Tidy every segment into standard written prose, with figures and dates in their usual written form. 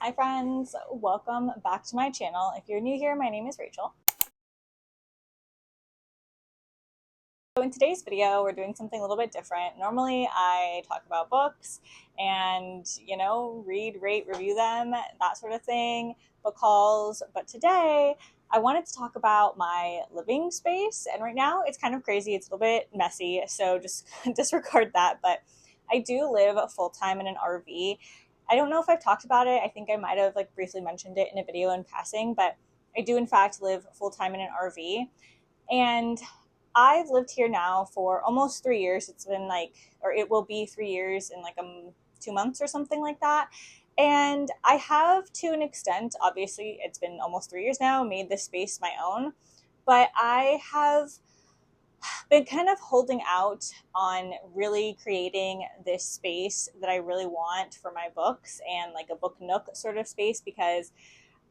Hi friends, welcome back to my channel. If you're new here, my name is Rachel. So in today's video, we're doing something a little bit different. Normally I talk about books and, read, rate, review them, that sort of thing, book hauls, but today I wanted to talk about my living space, and right now it's kind of crazy, it's a little bit messy, so just disregard that, but I do live full-time in an RV. I don't know if I've talked about it. I think I might have briefly mentioned it in a video in passing, but I do in fact live full-time in an RV. And I've lived here now for almost 3 years. It's been or it will be 3 years in 2 months or something like that. And I have, to an extent, obviously it's been almost 3 years now, made this space my own, but I have been kind of holding out on really creating this space that I really want for my books and like a book nook sort of space, because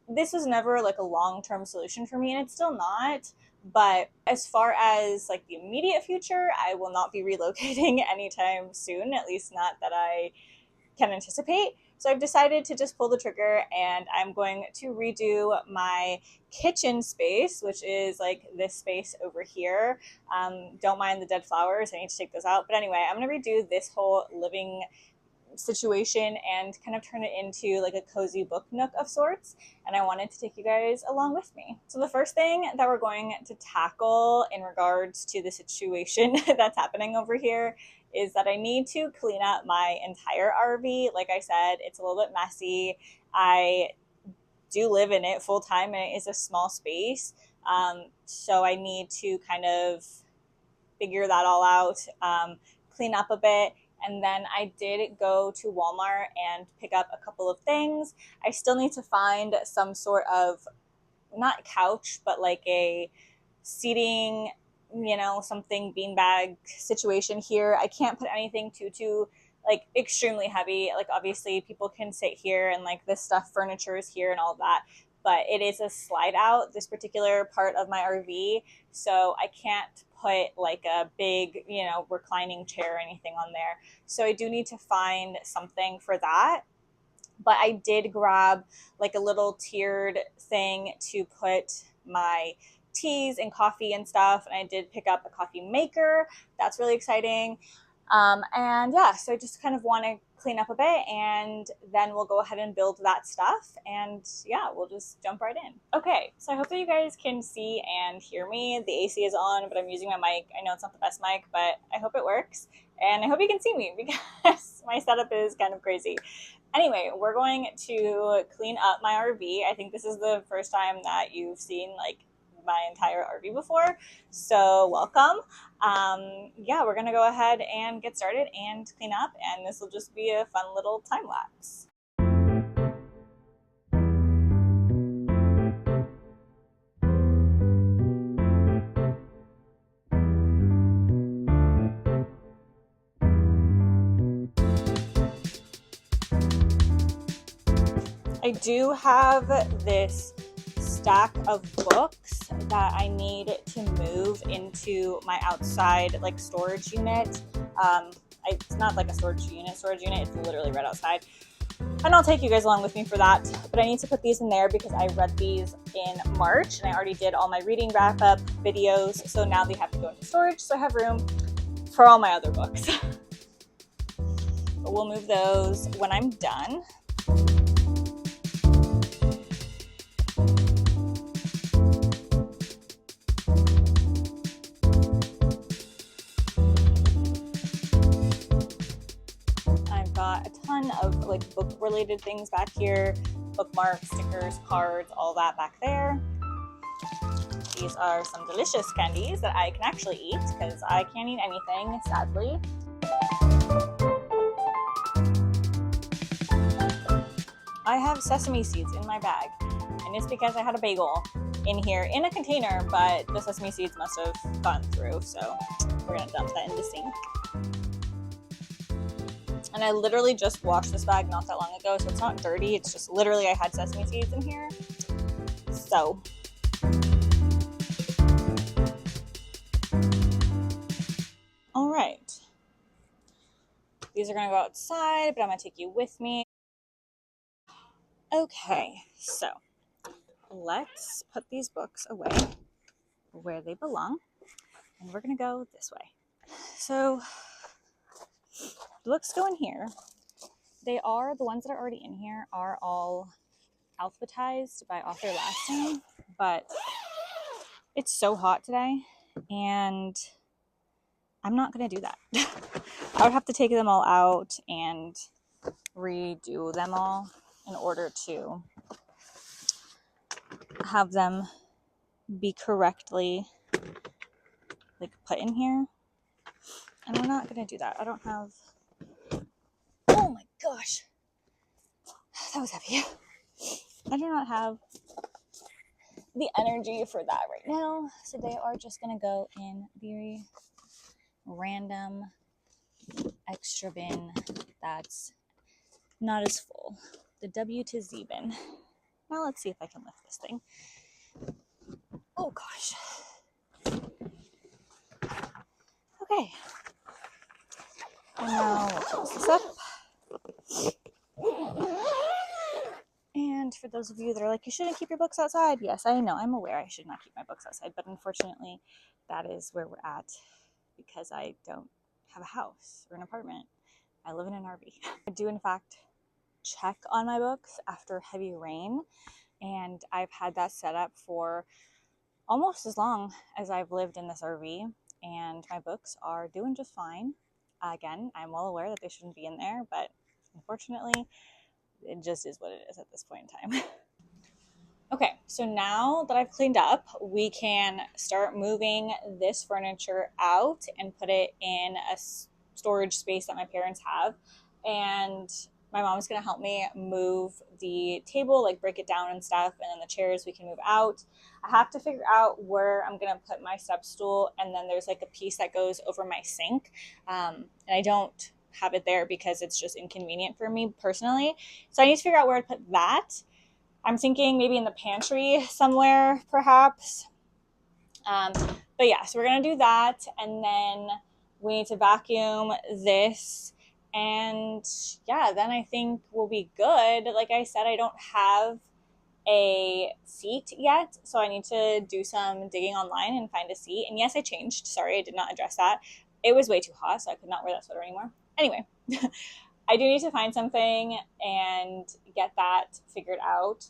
this was never a long-term solution for me, and it's still not. But as far as the immediate future, I will not be relocating anytime soon, at least not that I can anticipate. So I've decided to just pull the trigger, and I'm going to redo my kitchen space, which is this space over here. Don't mind the dead flowers, I need to take those out. But anyway, I'm going to redo this whole living situation and kind of turn it into a cozy book nook of sorts, and I wanted to take you guys along with me. So the first thing that we're going to tackle in regards to the situation that's happening over here is that I need to clean up my entire RV. Like I said, it's a little bit messy. I do live in it full time, and it is a small space, so I need to kind of figure that all out, clean up a bit. And then I did go to Walmart and pick up a couple of things. I still need to find some sort of, not couch, but a seating, something beanbag situation here. I can't put anything too extremely heavy. Obviously people can sit here, and this stuff, furniture is here and all that, but it is a slide out, this particular part of my RV, so I can't put a big, reclining chair or anything on there. So I do need to find something for that. But I did grab a little tiered thing to put my teas and coffee and stuff. And I did pick up a coffee maker. That's really exciting. And yeah, so I just kind of want to clean up a bit, and then we'll go ahead and build that stuff, and yeah, we'll just jump right in. Okay, so I hope that you guys can see and hear me. The AC is on, but I'm using my mic. I know it's not the best mic, but I hope it works, and I hope you can see me because my setup is kind of crazy. Anyway, we're going to clean up my RV. I think this is the first time that you've seen my entire RV before, so welcome. Yeah, we're gonna go ahead and get started and clean up, and this will just be a fun little time lapse. I do have this stack of books that I need to move into my outside storage unit. It's not a storage unit, it's literally right outside. And I'll take you guys along with me for that. But I need to put these in there because I read these in March, and I already did all my reading wrap-up videos, so now they have to go into storage, so I have room for all my other books. But we'll move those when I'm done. A ton of book related things back here, bookmarks, stickers, cards, all that back there. These are some delicious candies that I can actually eat because I can't eat anything, sadly. I have sesame seeds in my bag, and it's because I had a bagel in here in a container, but the sesame seeds must have gone through, so we're gonna dump that in the sink. And I literally just washed this bag not that long ago, so it's not dirty. It's just literally I had sesame seeds in here. So. All right. These are going to go outside, but I'm going to take you with me. Okay, so let's put these books away where they belong, and we're gonna go this way. So the books go in here. They are, the ones that are already in here are all alphabetized by author last name, but it's so hot today and I'm not gonna do that. I would have to take them all out and redo them all in order to have them be correctly like put in here, and we're not gonna do that. I don't have, oh my gosh, that was heavy. I do not have the energy for that right now, so they are just gonna go in very random extra bin that's not as full, the W to Z bin. Now let's see if I can lift this thing. Oh gosh. Okay. And now we'll close this up. And for those of you that are like, you shouldn't keep your books outside. Yes, I know, I'm aware I should not keep my books outside, but unfortunately that is where we're at because I don't have a house or an apartment. I live in an RV. I do in fact check on my books after heavy rain, and I've had that set up for almost as long as I've lived in this RV, and my books are doing just fine. Again, I'm well aware that they shouldn't be in there, but unfortunately it just is what it is at this point in time. Okay, so now that I've cleaned up, we can start moving this furniture out and put it in a storage space that my parents have. And my mom's gonna help me move the table, like break it down and stuff, and then the chairs we can move out. I have to figure out where I'm gonna put my step stool, and then there's like a piece that goes over my sink. And I don't have it there because it's just inconvenient for me personally. So I need to figure out where to put that. I'm thinking maybe in the pantry somewhere, perhaps. But yeah, so we're gonna do that, and then we need to vacuum this, and yeah, then I think we'll be good. Like I said, I don't have a seat yet, so I need to do some digging online and find a seat. And yes, I changed. Sorry, I did not address that. It was way too hot, so I could not wear that sweater anymore. Anyway, I do need to find something and get that figured out.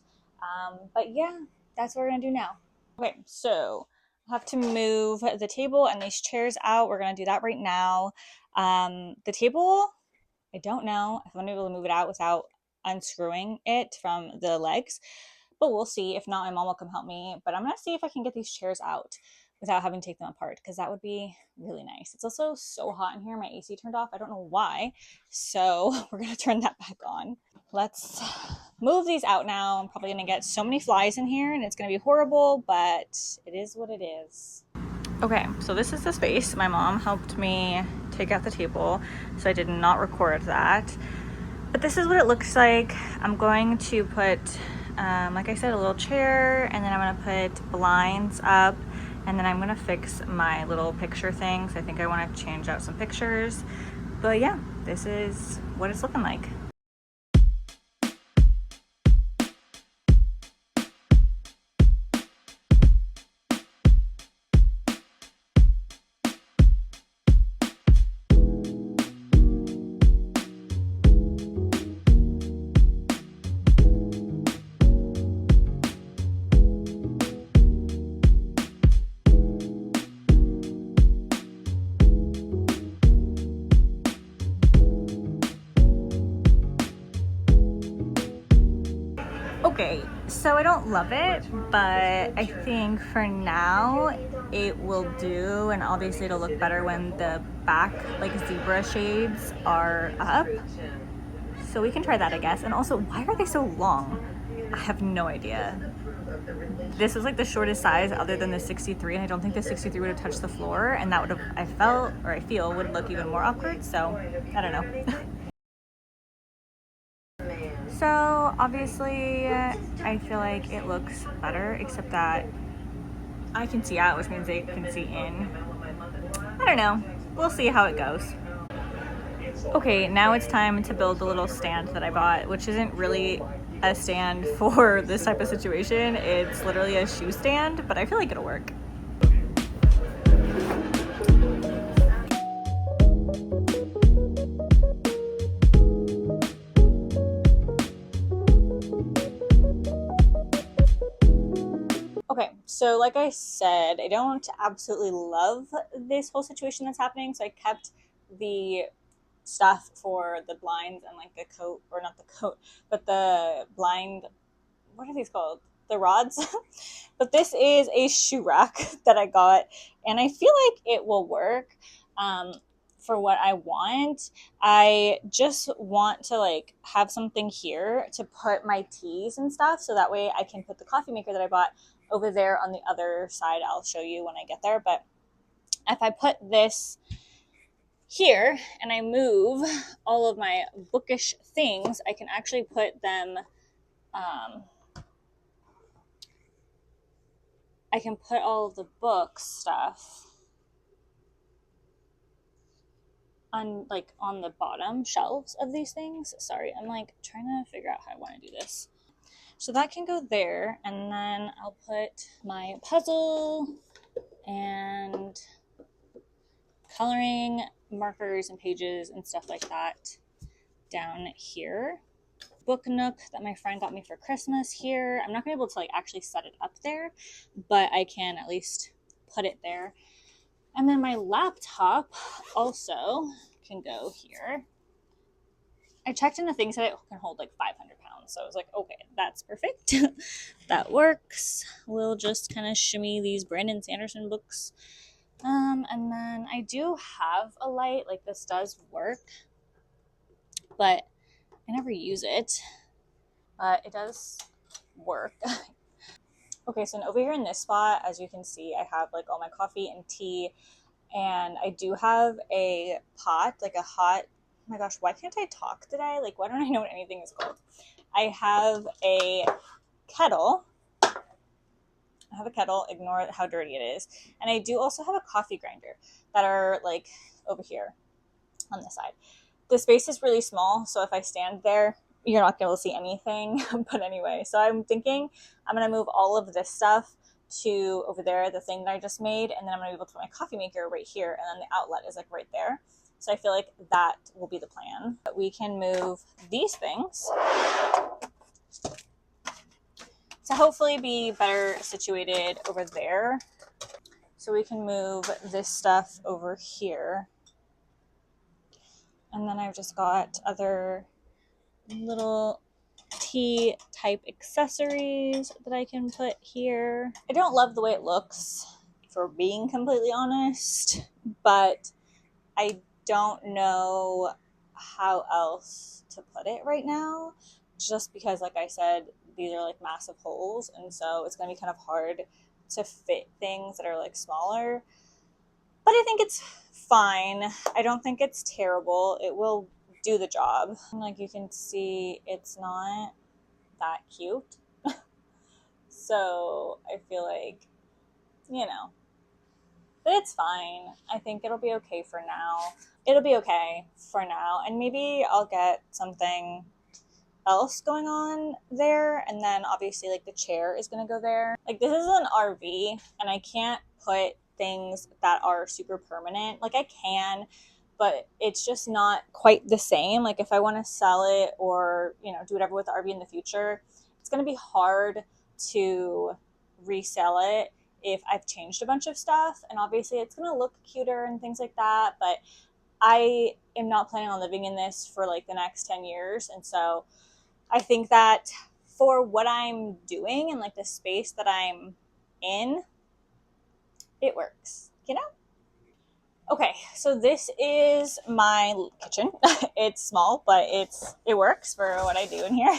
But yeah, that's what we're gonna do now. Okay, so I'll have to move the table and these chairs out. We're gonna do that right now. The table, I don't know if I'm gonna be able to move it out without unscrewing it from the legs, but we'll see. If not, my mom will come help me. But I'm gonna see if I can get these chairs out without having to take them apart, because that would be really nice. It's also so hot in here. My AC turned off. I don't know why. So we're gonna turn that back on. Let's move these out now. I'm probably gonna get so many flies in here and it's gonna be horrible, but it is what it is. Okay, so this is the space. My mom helped me take out the table, so I did not record that. But this is what it looks like. I'm going to put, like I said, a little chair, and then I'm gonna put blinds up, and then I'm gonna fix my little picture things. I think I wanna change out some pictures. But yeah, this is what it's looking like. Okay, so I don't love it, but I think for now it will do, and obviously it'll look better when the back like zebra shades are up. So we can try that, I guess. And also, why are they so long? I have no idea. This is like the shortest size other than the 63, and I don't think the 63 would have touched the floor, and that would have, I felt, or I feel, would look even more awkward, so I don't know. So obviously I feel like it looks better, except that I can see out, which means they can see in. I don't know. We'll see how it goes. Okay, now it's time to build the little stand that I bought, which isn't really a stand for this type of situation. It's literally a shoe stand, but I feel like it'll work. Okay, so like I said, I don't absolutely love this whole situation that's happening, so I kept the stuff for the blinds and like the coat, or not the coat, but the blind, what are these called? The rods. But this is a shoe rack that I got, and I feel like it will work for what I want. I just want to like have something here to put my teas and stuff, so that way I can put the coffee maker that I bought over there on the other side. I'll show you when I get there. But if I put this here and I move all of my bookish things, I can actually put them, I can put all of the book stuff on like on the bottom shelves of these things. Sorry, I'm like trying to figure out how I want to do this. So that can go there, and then I'll put my puzzle and coloring markers and pages and stuff like that down here. Book nook that my friend got me for Christmas here. I'm not gonna be able to like actually set it up there, but I can at least put it there. And then my laptop also can go here. I checked in the things that it can hold like 500 pounds, so I was like, okay, that's perfect. That works. We'll just kind of shimmy these Brandon Sanderson books. And then I do have a light, like this does work, but I never use it. It does work. Okay, so over here in this spot, as you can see, I have like all my coffee and tea, and I do have a pot, like a hot, oh my gosh, why can't I talk today? Like, why don't I know what anything is called? I have a kettle. I have a kettle, ignore how dirty it is. And I do also have a coffee grinder that are like over here on this side. The space is really small, so if I stand there, you're not going to see anything. But anyway, so I'm thinking I'm going to move all of this stuff to over there, the thing that I just made, and then I'm going to be able to put my coffee maker right here, and then the outlet is like right there. So I feel like that will be the plan. But we can move these things to hopefully be better situated over there. So we can move this stuff over here. And then I've just got other little tea type accessories that I can put here. I don't love the way it looks, for being completely honest, but I don't know how else to put it right now, just because, like I said, these are like massive holes, and so it's going to be kind of hard to fit things that are like smaller. But I think it's fine. I don't think it's terrible. It will do the job. Like you can see, it's not that cute. So I feel like, you know, but it's fine. I think it'll be okay for now. It'll be okay for now. And maybe I'll get something else going on there, and then obviously like the chair is going to go there. Like this is an RV, and I can't put things that are super permanent. Like I can, but it's just not quite the same. Like if I want to sell it or, you know, do whatever with the RV in the future, it's going to be hard to resell it if I've changed a bunch of stuff. And obviously it's going to look cuter and things like that, but I am not planning on living in this for like the next 10 years. And so I think that for what I'm doing and like the space that I'm in, it works, you know? Okay, so this is my kitchen. It's small, but it works for what I do in here.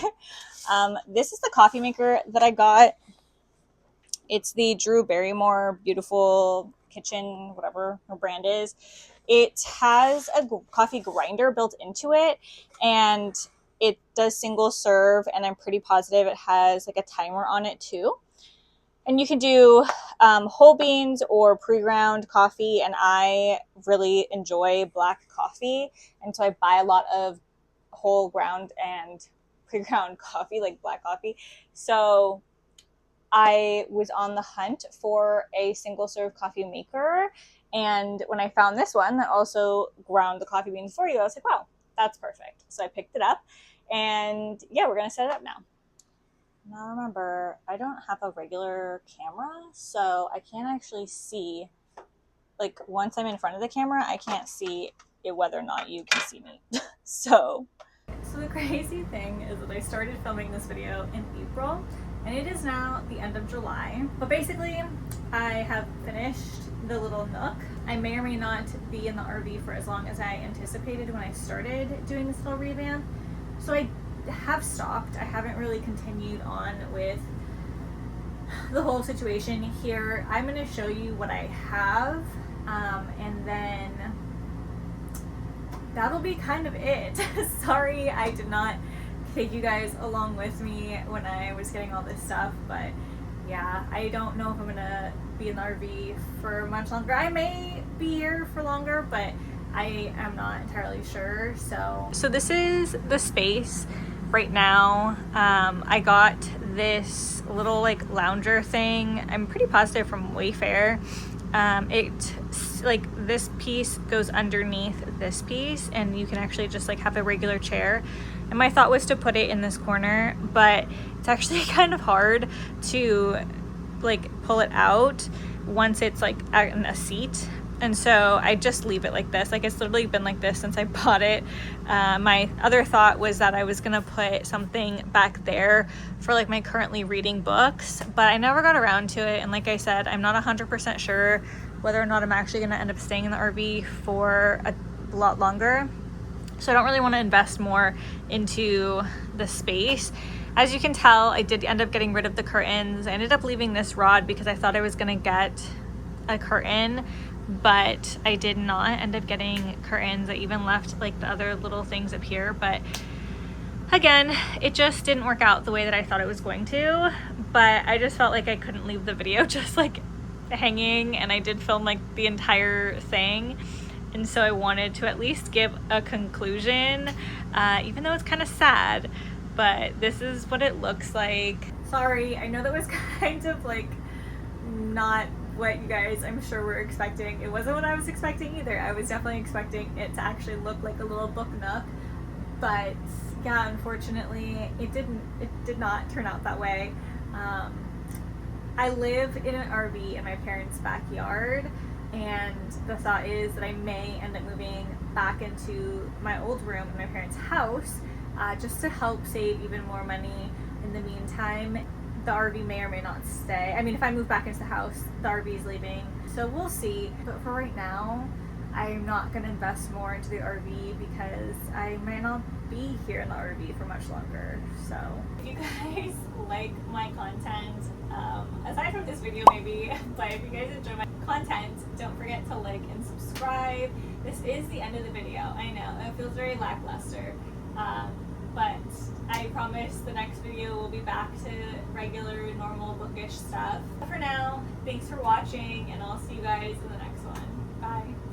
This is the coffee maker that I got. It's the Drew Barrymore Beautiful Kitchen, whatever her brand is. It has a coffee grinder built into it, and it does single serve, and I'm pretty positive it has like a timer on it too. And you can do whole beans or pre-ground coffee, and I really enjoy black coffee, and so I buy a lot of whole ground and pre-ground coffee, like black coffee. So I was on the hunt for a single serve coffee maker. And when I found this one that also ground the coffee beans for you, I was like, wow, that's perfect. So I picked it up, and yeah, we're going to set it up now. Now remember, I don't have a regular camera, so I can't actually see, like once I'm in front of the camera, I can't see it whether or not you can see me. So the crazy thing is that I started filming this video in April, and it is now the end of July. But basically, I have finished the little nook. I may or may not be in the RV for as long as I anticipated when I started doing this little revamp. So I have stopped. I haven't really continued on with the whole situation here. I'm going to show you what I have, and then that'll be kind of it. Sorry I did not take you guys along with me when I was getting all this stuff, but yeah, I don't know if I'm gonna be in the RV for much longer. I may be here for longer, but I am not entirely sure. So this is the space right now. I got this little like lounger thing, I'm pretty positive from Wayfair. Like this piece goes underneath this piece, and you can actually just like have a regular chair. And my thought was to put it in this corner, but it's actually kind of hard to like pull it out once it's like in a seat. And so I just leave it like this. Like it's literally been like this since I bought it. My other thought was that I was gonna put something back there for like my currently reading books, but I never got around to it. And like I said, I'm not 100% sure whether or not I'm actually gonna end up staying in the RV for a lot longer. So I don't really want to invest more into the space. As you can tell, I did end up getting rid of the curtains. I ended up leaving this rod because I thought I was gonna get a curtain, but I did not end up getting curtains. I even left like the other little things up here, but again, it just didn't work out the way that I thought it was going to. But I just felt like I couldn't leave the video just like hanging, and I did film like the entire thing, and so I wanted to at least give a conclusion, even though it's kind of sad, but this is what it looks like. Sorry, I know that was kind of like not what you guys I'm sure were expecting. It wasn't what I was expecting either. I was definitely expecting it to actually look like a little book nook, but yeah, unfortunately it did not turn out that way. I live in an RV in my parents' backyard, and the thought is that I may end up moving back into my old room in my parents' house, just to help save even more money in the meantime. The RV may or may not stay. I mean, if I move back into the house, the RV is leaving, so we'll see. But for right now, I'm not going to invest more into the RV because I might not be here in the RV for much longer. So if you guys like my content, aside from this video maybe, but if you guys enjoy my content, don't forget to like and subscribe. This is the end of the video. I know, it feels very lackluster, but I promise the next video will be back to regular, normal, bookish stuff. For now, thanks for watching, and I'll see you guys in the next one. Bye.